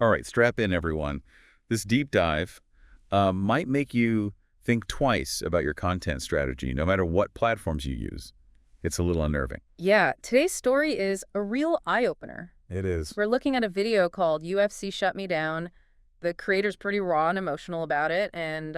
All right, strap in, everyone. This deep dive might make you think twice about your content strategy, no matter what platforms you use. It's a little unnerving. Yeah, today's story is a real eye-opener. It is. We're looking at a video called UFC Shut Me Down. The creator's pretty raw and emotional about it, and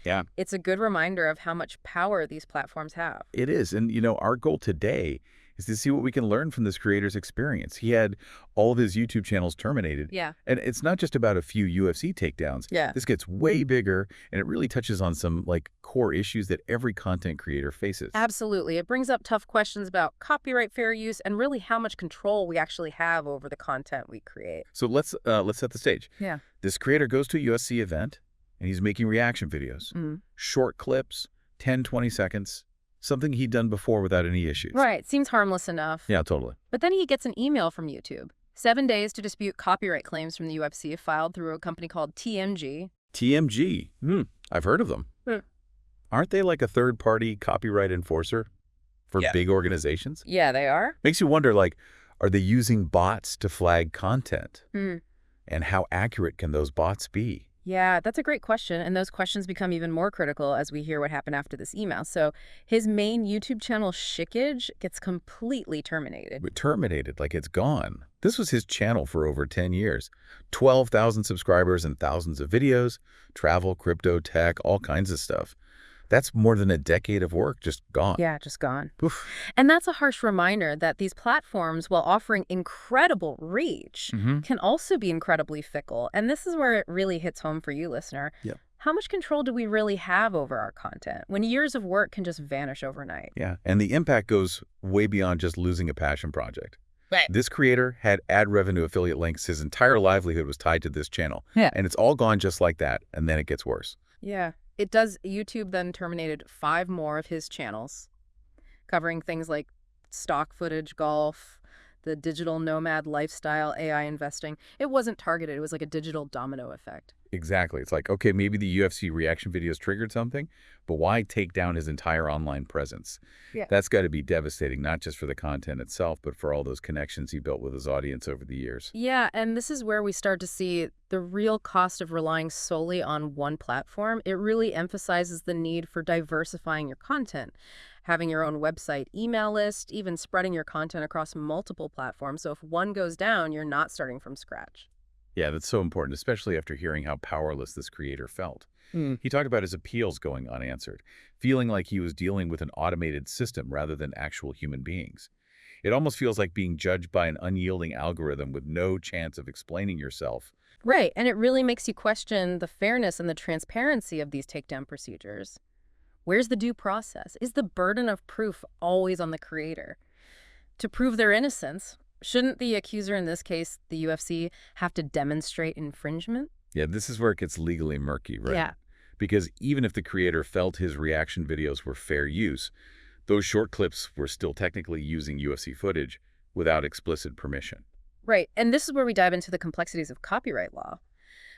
Yeah, it's a good reminder of how much power these platforms have. it is. And, our goal today is to see what we can learn from this creator's experience. He had all of his YouTube channels terminated. Yeah. And it's not just about a few UFC takedowns. Yeah. This gets way bigger, and it really touches on some, core issues that every content creator faces. Absolutely. It brings up tough questions about copyright fair use and really how much control we actually have over the content we create. So let's set the stage. Yeah. This creator goes to a UFC event, and he's making reaction videos. Short clips, 10, 20 seconds, something he'd done before without any issues. Right. Seems harmless enough. Yeah, totally. But then he gets an email from YouTube. 7 days to dispute copyright claims from the UFC filed through a company called TMG. TMG. I've heard of them. Aren't they like a third-party copyright enforcer for big organizations? Yeah, they are. Makes you wonder, are they using bots to flag content? And how accurate can those bots be? Yeah, that's a great question. And those questions become even more critical as we hear what happened after this email. So his main YouTube channel, Shickage, gets completely terminated. Terminated, like it's gone. This was his channel for over 10 years. 12,000 subscribers and thousands of videos, travel, crypto, tech, all kinds of stuff. That's more than a decade of work just gone. Yeah, just gone. Oof. And that's a harsh reminder that these platforms, while offering incredible reach, can also be incredibly fickle. And this is where it really hits home for you, listener. Yep. How much control do we really have over our content when years of work can just vanish overnight? Yeah, and the impact goes way beyond just losing a passion project. Right. This creator had ad revenue affiliate links. His entire livelihood was tied to this channel. Yeah. And it's all gone just like that, and then it gets worse. Yeah. It does. YouTube then terminated 5 more of his channels, covering things like stock footage, golf, the digital nomad lifestyle, AI investing. It wasn't targeted. It was like a digital domino effect. Exactly. It's like, okay, maybe the UFC reaction videos triggered something, but why take down his entire online presence? Yeah. That's got to be devastating, not just for the content itself, but for all those connections he built with his audience over the years. Yeah, and this is where we start to see the real cost of relying solely on one platform. It really emphasizes the need for diversifying your content, having your own website, email list, even spreading your content across multiple platforms. So if one goes down, you're not starting from scratch. Yeah, that's so important, especially after hearing how powerless this creator felt. He talked about his appeals going unanswered, feeling like he was dealing with an automated system rather than actual human beings. It almost feels like being judged by an unyielding algorithm with no chance of explaining yourself. Right, and it really makes you question the fairness and the transparency of these takedown procedures. Where's the due process? Is the burden of proof always on the creator? To prove their innocence, shouldn't the accuser, in this case, the UFC, have to demonstrate infringement? Yeah, this is where it gets legally murky, right? Yeah. Because even if the creator felt his reaction videos were fair use, those short clips were still technically using UFC footage without explicit permission. Right, and this is where we dive into the complexities of copyright law.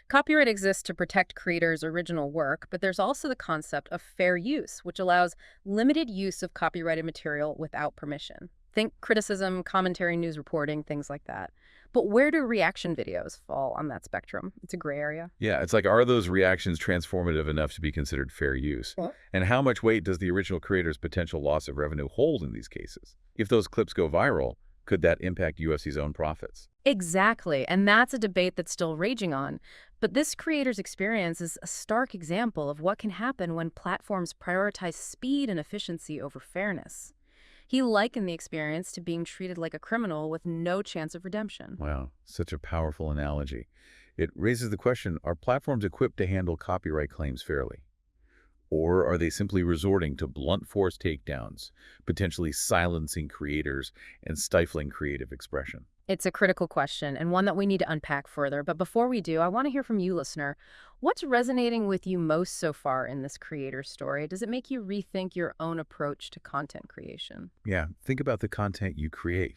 Copyright exists to protect creators' original work, but there's also the concept of fair use, which allows limited use of copyrighted material without permission. Think criticism, commentary, news reporting, things like that. But where do reaction videos fall on that spectrum? It's a gray area. Yeah, it's like, are those reactions transformative enough to be considered fair use? And how much weight does the original creator's potential loss of revenue hold in these cases? If those clips go viral, could that impact UFC's own profits? Exactly, and that's a debate that's still raging on. But this creator's experience is a stark example of what can happen when platforms prioritize speed and efficiency over fairness. He likened the experience to being treated like a criminal with no chance of redemption. Wow, such a powerful analogy. It raises the question, are platforms equipped to handle copyright claims fairly? Or are they simply resorting to blunt force takedowns, potentially silencing creators and stifling creative expression? It's a critical question and one that we need to unpack further. But before we do, I want to hear from you, listener. What's resonating with you most so far in this creator story? Does it make you rethink your own approach to content creation? Yeah, think about the content you create.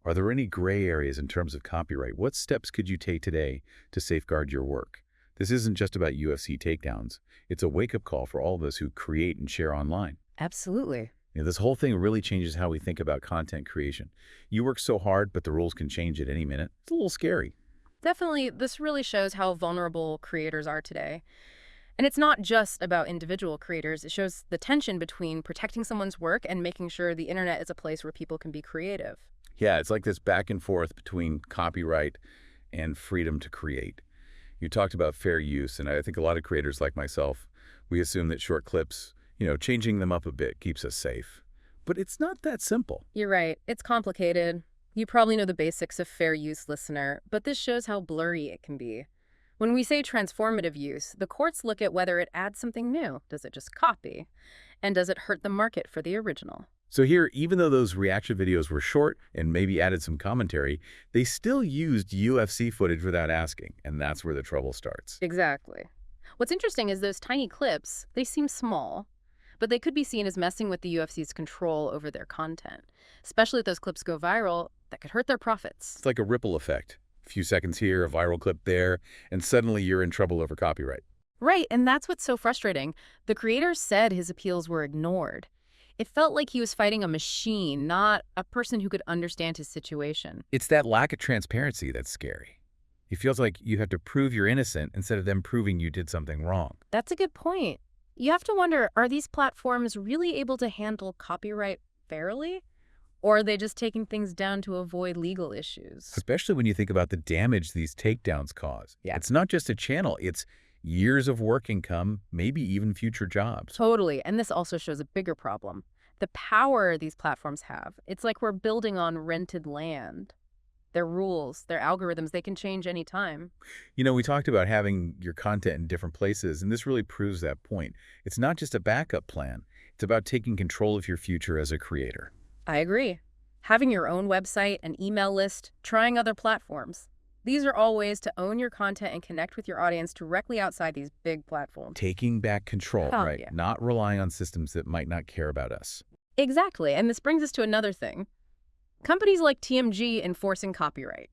Are there any gray areas in terms of copyright? What steps could you take today to safeguard your work? This isn't just about UFC takedowns. It's a wake-up call for all of us who create and share online. Absolutely. This whole thing really changes how we think about content creation. You work so hard, but the rules can change at any minute. It's a little scary. Definitely, this really shows how vulnerable creators are today. And it's not just about individual creators. It shows the tension between protecting someone's work and making sure the internet is a place where people can be creative. Yeah, it's like this back and forth between copyright and freedom to create. You talked about fair use, and I think a lot of creators like myself, we assume that short clips, changing them up a bit keeps us safe. But it's not that simple. You're right. It's complicated. You probably know the basics of fair use, listener, but this shows how blurry it can be. When we say transformative use, the courts look at whether it adds something new. Does it just copy? And does it hurt the market for the original? So here, even though those reaction videos were short and maybe added some commentary, they still used UFC footage without asking, and that's where the trouble starts. Exactly. What's interesting is those tiny clips, they seem small, but they could be seen as messing with the UFC's control over their content. Especially if those clips go viral, that could hurt their profits. It's like a ripple effect. A few seconds here, a viral clip there, and suddenly you're in trouble over copyright. Right, and that's what's so frustrating. The creator said his appeals were ignored. It felt like he was fighting a machine, not a person who could understand his situation. It's that lack of transparency that's scary. It feels like you have to prove you're innocent instead of them proving you did something wrong. That's a good point. You have to wonder, are these platforms really able to handle copyright fairly? Or are they just taking things down to avoid legal issues? Especially when you think about the damage these takedowns cause. Yeah. It's not just a channel, it's years of work income, maybe even future jobs. Totally, and this also shows a bigger problem. The power these platforms have. It's like we're building on rented land. Their rules, their algorithms, they can change any time. We talked about having your content in different places, and this really proves that point. It's not just a backup plan. It's about taking control of your future as a creator. I agree. Having your own website, an email list, trying other platforms. These are all ways to own your content and connect with your audience directly outside these big platforms. Taking back control, Oh, right? yeah. Not relying on systems that might not care about us. Exactly, and this brings us to another thing. Companies like TMG enforcing copyright.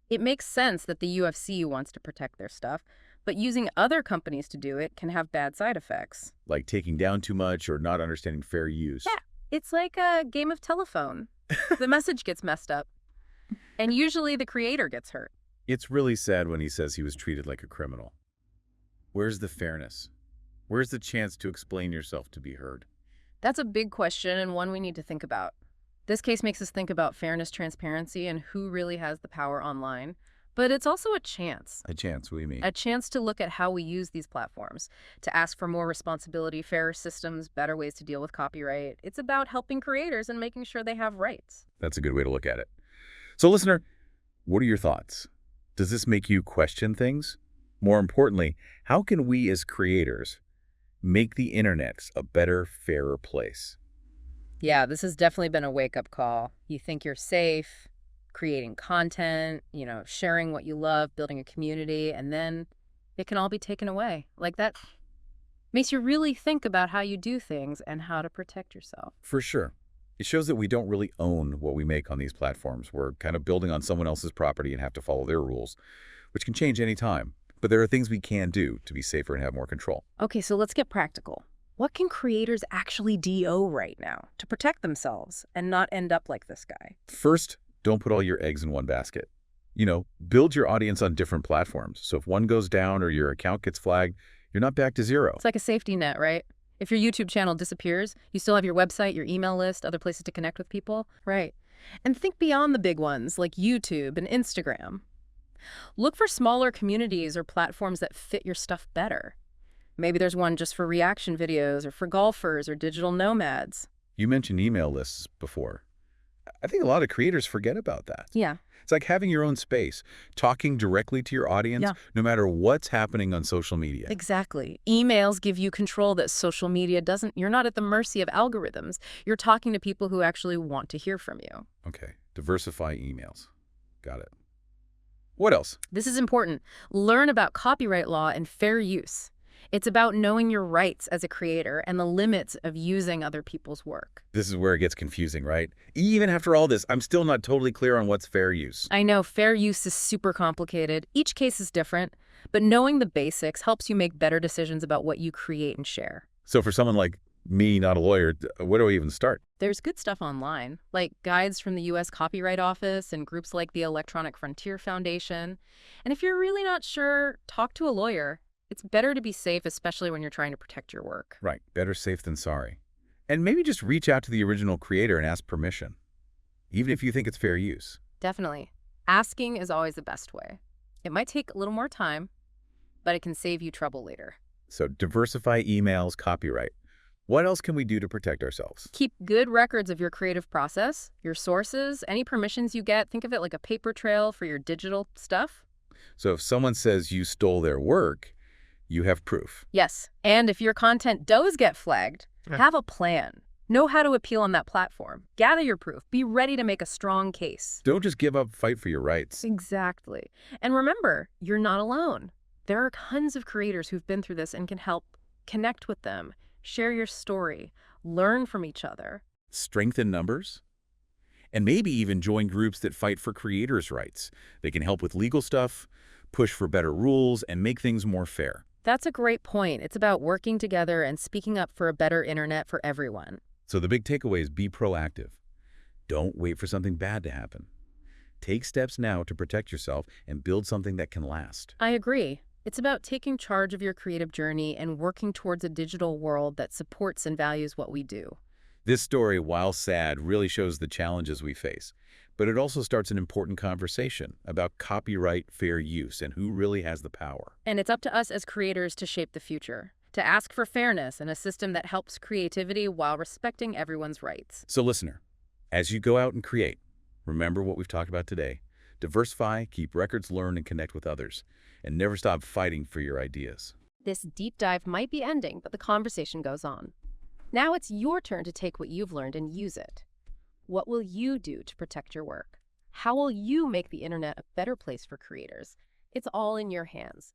It makes sense that the UFC wants to protect their stuff, but using other companies to do it can have bad side effects. Like taking down too much or not understanding fair use. Yeah. It's like a game of telephone. The message gets messed up, and usually the creator gets hurt. It's really sad when he says he was treated like a criminal. Where's the fairness? Where's the chance to explain yourself to be heard? That's a big question and one we need to think about. This case makes us think about fairness, transparency, and who really has the power online. But it's also a chance. A chance, what do you mean? A chance to look at how we use these platforms, to ask for more responsibility, fairer systems, better ways to deal with copyright. It's about helping creators and making sure they have rights. That's a good way to look at it. So listener, what are your thoughts? Does this make you question things? More importantly, how can we as creators make the internet a better, fairer place? Yeah, this has definitely been a wake-up call. You think you're safe, creating content, sharing what you love, building a community, and then it can all be taken away. Like that makes you really think about how you do things and how to protect yourself. For sure. It shows that we don't really own what we make on these platforms. We're kind of building on someone else's property and have to follow their rules, which can change any time. But there are things we can do to be safer and have more control. Okay, so let's get practical. What can creators actually do right now to protect themselves and not end up like this guy? First, don't put all your eggs in one basket. Build your audience on different platforms. So if one goes down or your account gets flagged, you're not back to zero. It's like a safety net, right? If your YouTube channel disappears, you still have your website, your email list, other places to connect with people. Right. And think beyond the big ones like YouTube and Instagram. Look for smaller communities or platforms that fit your stuff better. Maybe there's one just for reaction videos or for golfers or digital nomads. You mentioned email lists before. I think a lot of creators forget about that. Yeah. It's like having your own space, talking directly to your audience, Yeah. no matter what's happening on social media. Exactly. Emails give you control that social media doesn't. You're not at the mercy of algorithms. You're talking to people who actually want to hear from you. Okay, diversify emails. Got it. What else? This is important. Learn about copyright law and fair use. It's about knowing your rights as a creator and the limits of using other people's work. This is where it gets confusing, right? Even after all this, I'm still not totally clear on what's fair use. I know fair use is super complicated. Each case is different, but knowing the basics helps you make better decisions about what you create and share. So for someone like Me, not a lawyer, where do I even start? There's good stuff online, like guides from the U.S. Copyright Office and groups like the Electronic Frontier Foundation. And if you're really not sure, talk to a lawyer. It's better to be safe, especially when you're trying to protect your work. Right, better safe than sorry. And maybe just reach out to the original creator and ask permission, even if you think it's fair use. Definitely. Asking is always the best way. It might take a little more time, but it can save you trouble later. So diversify emails, copyright. What else can we do to protect ourselves? Keep good records of your creative process, your sources, any permissions you get. Think of it like a paper trail for your digital stuff. So if someone says you stole their work, you have proof. Yes, and if your content does get flagged, have a plan. Know how to appeal on that platform. Gather your proof. Be ready to make a strong case. Don't just give up, fight for your rights. Exactly. And remember, you're not alone. There are tons of creators who've been through this and can help. Connect with them. Share your story. Learn from each other. Strengthen numbers. And maybe even join groups that fight for creators' rights. They can help with legal stuff, push for better rules, and make things more fair. That's a great point. It's about working together and speaking up for a better internet for everyone. So the big takeaway is be proactive. Don't wait for something bad to happen. Take steps now to protect yourself and build something that can last. I agree. It's about taking charge of your creative journey and working towards a digital world that supports and values what we do. This story, while sad, really shows the challenges we face, but it also starts an important conversation about copyright fair use and who really has the power. And it's up to us as creators to shape the future, to ask for fairness and a system that helps creativity while respecting everyone's rights. So listener, as you go out and create, remember what we've talked about today. Diversify, keep records, learn, and connect with others, and never stop fighting for your ideas. This deep dive might be ending, but the conversation goes on. Now it's your turn to take what you've learned and use it. What will you do to protect your work? How will you make the internet a better place for creators? It's all in your hands.